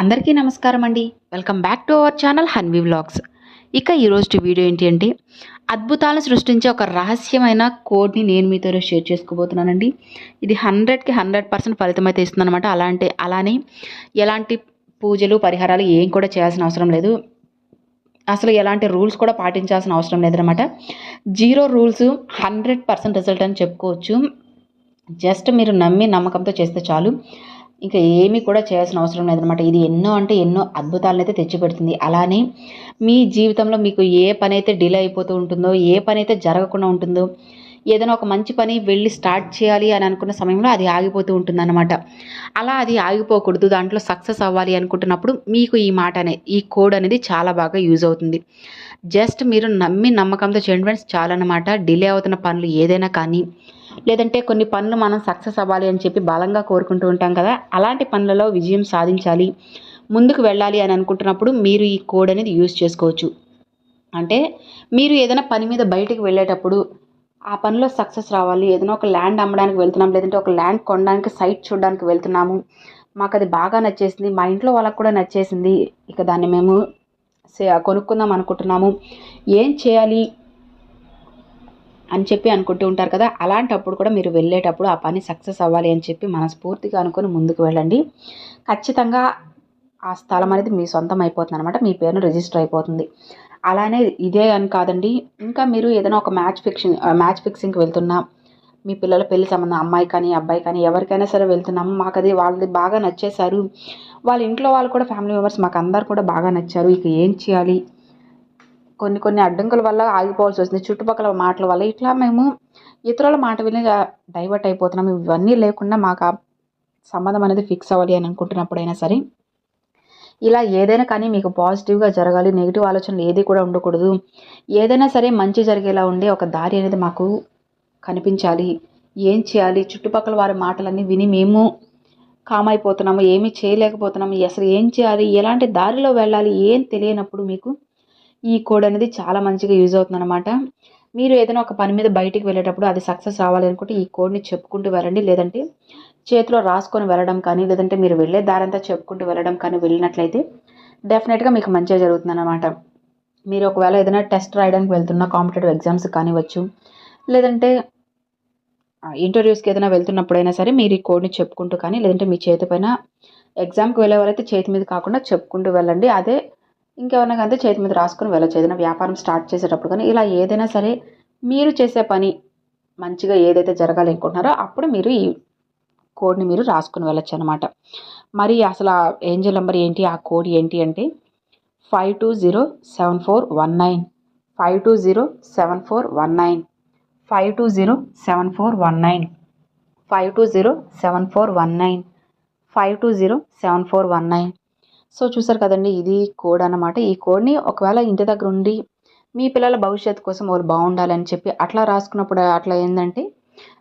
అందరికీ నమస్కారం అండి. Welcome back to our channel Hanvi vlogs. ఇక ఈరోజు వీడియో ఏంటి అంటే అద్భుతాలను సృష్టించే ఒక రహస్యమైన కోడ్ని నేను మీతో షేర్ చేసుకోబోతున్నానండి. ఇది 100కి 100% ఫలితం అయితే ఇస్తుందన్నమాట. అలానే ఎలాంటి పూజలు పరిహారాలు ఏం కూడా చేయాల్సిన అవసరం లేదు. అసలు ఎలాంటి రూల్స్ కూడా పాటించాల్సిన అవసరం లేదనమాట. జీరో రూల్స్ 100% రిజల్ట్ అని చెప్పుకోవచ్చు. జస్ట్ మీరు నమ్మి నమ్మకంతో చేస్తే చాలు. ఇంకా ఏమీ కూడా చేయాల్సిన అవసరం లేదనమాట. ఇది ఎన్నో అద్భుతాలను అయితే తెచ్చిపెడుతుంది. అలానే మీ జీవితంలో మీకు ఏ పని అయితే డిలే అయిపోతూ ఉంటుందో, ఏ పని అయితే జరగకుండా ఉంటుందో, ఏదైనా ఒక మంచి పని వెళ్ళి స్టార్ట్ చేయాలి అని అనుకున్న సమయంలో అది ఆగిపోతూ ఉంటుందన్నమాట. అలా అది ఆగిపోకూడదు, దాంట్లో సక్సెస్ అవ్వాలి అనుకుంటున్నప్పుడు మీకు ఈ కోడ్ అనేది చాలా బాగా యూజ్ అవుతుంది. జస్ట్ మీరు నమ్మి నమ్మకంతో చేయండి ఫ్రెండ్స్, చాలన్నమాట. డిలే అవుతున్న పనులు ఏదైనా కానీ, లేదంటే కొన్ని పనులు మనం సక్సెస్ అవ్వాలి అని చెప్పి బలంగా కోరుకుంటూ ఉంటాం కదా, అలాంటి పనులలో విజయం సాధించాలి, ముందుకు వెళ్ళాలి అని అనుకుంటున్నప్పుడు మీరు ఈ కోడ్ అనేది యూజ్ చేసుకోవచ్చు. అంటే మీరు ఏదైనా పని మీద బయటికి వెళ్ళేటప్పుడు ఆ పనిలో సక్సెస్ రావాలి, ఏదైనా ఒక ల్యాండ్ అమ్మడానికి వెళ్తున్నాం, లేదంటే ఒక ల్యాండ్ కొనడానికి సైట్ చూడడానికి వెళ్తున్నాము, మాకు అది బాగా నచ్చేసింది, మా ఇంట్లో వాళ్ళకు కూడా నచ్చేసింది, ఇక దాన్ని మేము కొనుక్కుందాం అనుకుంటున్నాము, ఏం చేయాలి అని చెప్పి అనుకుంటూ ఉంటారు కదా, అలాంటప్పుడు కూడా మీరు వెళ్ళేటప్పుడు ఆ పని సక్సెస్ అవ్వాలి అని చెప్పి మనస్ఫూర్తిగా అనుకొని ముందుకు వెళ్ళండి. ఖచ్చితంగా ఆ స్థలం అనేది మీ సొంతం అయిపోతుంది అనమాట. మీ పేరును రిజిస్టర్ అయిపోతుంది. అలానే ఇదే అని కాదండి, ఇంకా మీరు ఏదైనా ఒక మ్యాచ్ ఫిక్సింగ్కి వెళ్తున్నా, మీ పిల్లల పెళ్లి సంబంధం, అమ్మాయి కానీ అబ్బాయి కానీ ఎవరికైనా సరే వెళ్తున్నాము, మాకు అది వాళ్ళది బాగా నచ్చేశారు, వాళ్ళ ఇంట్లో వాళ్ళు కూడా ఫ్యామిలీ మెంబర్స్ మాకు అందరు కూడా బాగా నచ్చారు, ఇక ఏం చేయాలి, కొన్ని అడ్డంకుల వల్ల ఆగిపోవాల్సి వస్తుంది, చుట్టుపక్కల మాటల వల్ల ఇట్లా మేము ఇతరుల మాట విని డైవర్ట్ అయిపోతున్నాం. ఇవన్నీ లేకుండా మాకు ఆ సంబంధం అనేది ఫిక్స్ అవ్వాలి అని అనుకుంటున్నప్పుడైనా సరే, ఇలా ఏదైనా కానీ మీకు పాజిటివ్గా జరగాలి, నెగిటివ్ ఆలోచనలు ఏది కూడా ఉండకూడదు, ఏదైనా సరే మంచి జరిగేలా ఉండే ఒక దారి అనేది మాకు కనిపించాలి, ఏం చేయాలి, చుట్టుపక్కల వారి మాటలన్నీ విని మేము కామ్ అయిపోతున్నాము, ఏమీ చేయలేకపోతున్నాము, అసలు ఏం చేయాలి, ఎలాంటి దారిలో వెళ్ళాలి, ఏం తెలియనప్పుడు మీకు ఈ కోడ్ అనేది చాలా మంచిగా యూజ్ అవుతుందన్నమాట. మీరు ఏదైనా ఒక పని మీద బయటికి వెళ్ళేటప్పుడు అది సక్సెస్ రావాలి అనుకుంటే ఈ కోడ్ని చెప్పుకుంటూ వెళ్ళండి, లేదంటే చేతిలో రాసుకొని వెళ్ళడం కానీ, లేదంటే మీరు వెళ్ళే దారంతా చెప్పుకుంటూ వెళ్ళడం కానీ వెళ్ళినట్లయితే డెఫినెట్గా మీకు మంచిగా జరుగుతుందన్నమాట. మీరు ఒకవేళ ఏదైనా టెస్ట్ రాయడానికి వెళ్తున్నా, కాంపిటేటివ్ ఎగ్జామ్స్ కానివ్వచ్చు, లేదంటే ఇంటర్వ్యూస్కి ఏదైనా వెళ్తున్నప్పుడైనా సరే మీరు ఈ కోడ్ని చెప్పుకుంటూ కానీ, లేదంటే మీ చేతి పైన ఎగ్జామ్కి వెళ్ళేవారైతే చేతి మీద కాకుండా చెప్పుకుంటూ వెళ్ళండి. అదే ఇంకెవరైనా కానీ చేతి మీద రాసుకొని వెళ్ళచ్చు. ఏదైనా వ్యాపారం స్టార్ట్ చేసేటప్పుడు కానీ, ఇలా ఏదైనా సరే మీరు చేసే పని మంచిగా ఏదైతే జరగాలి అనుకుంటున్నారో అప్పుడు మీరు ఈ కోడ్ని మీరు రాసుకొని వెళ్ళచ్చు అనమాట. మరి అసలు ఆ ఏంజల్ నెంబర్ ఏంటి, ఆ కోడ్ ఏంటి అంటే 52074195207419 52074195207419 52074195207419 52074195207419. సో చూసారు కదండి, ఇది కోడ్ అన్నమాట. ఈ కోడ్ని ఒకవేళ ఇంటి దగ్గర ఉండి మీ పిల్లల భవిష్యత్తు కోసం వాళ్ళు బాగుండాలని చెప్పి అట్లా రాసుకున్నప్పుడు అట్లా ఏంటంటే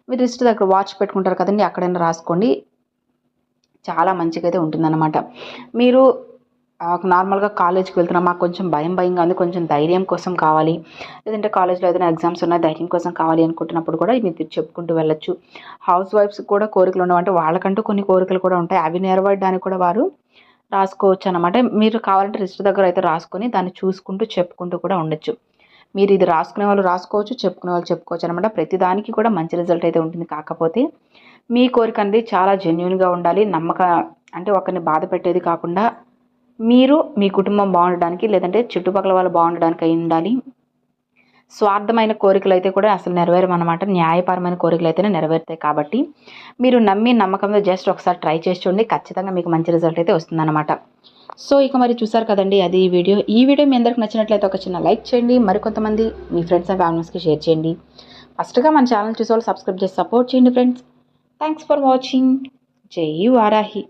మీరు రిస్ట్ దగ్గర వాచ్ పెట్టుకుంటారు కదండి, అక్కడైనా రాసుకోండి, చాలా మంచిగా అయితే ఉంటుందన్నమాట. మీరు నార్మల్గా కాలేజ్కి వెళ్తున్నా, మాకు కొంచెం భయంగా ఉంది, కొంచెం ధైర్యం కోసం కావాలి, లేదంటే కాలేజ్లో ఏదైనా ఎగ్జామ్స్ ఉన్న ధైర్యం కోసం కావాలి అనుకుంటున్నప్పుడు కూడా మీరు చెప్పుకుంటూ వెళ్ళొచ్చు. హౌస్ వైఫ్స్ కూడా కోరికలు ఉండవంటే వాళ్ళకంటూ కొన్ని కోరికలు కూడా ఉంటాయి, అవి నెరవేరడానికి కూడా వారు రాసుకోవచ్చు అనమాట. మీరు కావాలంటే రిస్ట్ దగ్గర అయితే రాసుకొని దాన్ని చూసుకుంటూ చెప్పుకుంటూ కూడా ఉండొచ్చు. మీరు ఇది రాసుకునే వాళ్ళు రాసుకోవచ్చు, చెప్పుకునే వాళ్ళు చెప్పుకోవచ్చు అనమాట. ప్రతిదానికి కూడా మంచి రిజల్ట్ అయితే ఉంటుంది. కాకపోతే మీ కోరిక అనేది చాలా జెన్యున్గా ఉండాలి, అంటే ఒకరిని బాధ పెట్టేది కాకుండా మీరు మీ కుటుంబం బాగుండడానికి, లేదంటే చుట్టుపక్కల వాళ్ళు బాగుండడానికి అయి ఉండాలి. స్వార్థమైన కోరికలు అయితే కూడా అసలు నెరవేరమన్నమాట. న్యాయపరమైన కోరికలు అయితేనే నెరవేరుతాయి. కాబట్టి మీరు నమ్మి నమ్మకంతో జస్ట్ ఒకసారి ట్రై చేసి చూడండి, ఖచ్చితంగా మీకు మంచి రిజల్ట్ అయితే వస్తుందన్నమాట. సో ఇక మరి చూసారు కదండి, అది ఈ వీడియో మీ అందరికి నచ్చినట్లయితే ఒక చిన్న లైక్ చేయండి, మరికొంతమంది మీ ఫ్రెండ్స్ అండ్ ఫ్యామిలీస్కి షేర్ చేయండి. ఫస్ట్గా మన ఛానల్ చూసే వాళ్ళు సబ్స్క్రైబ్ చేసి సపోర్ట్ చేయండి ఫ్రెండ్స్. Thanks for watching. జై వారాహి.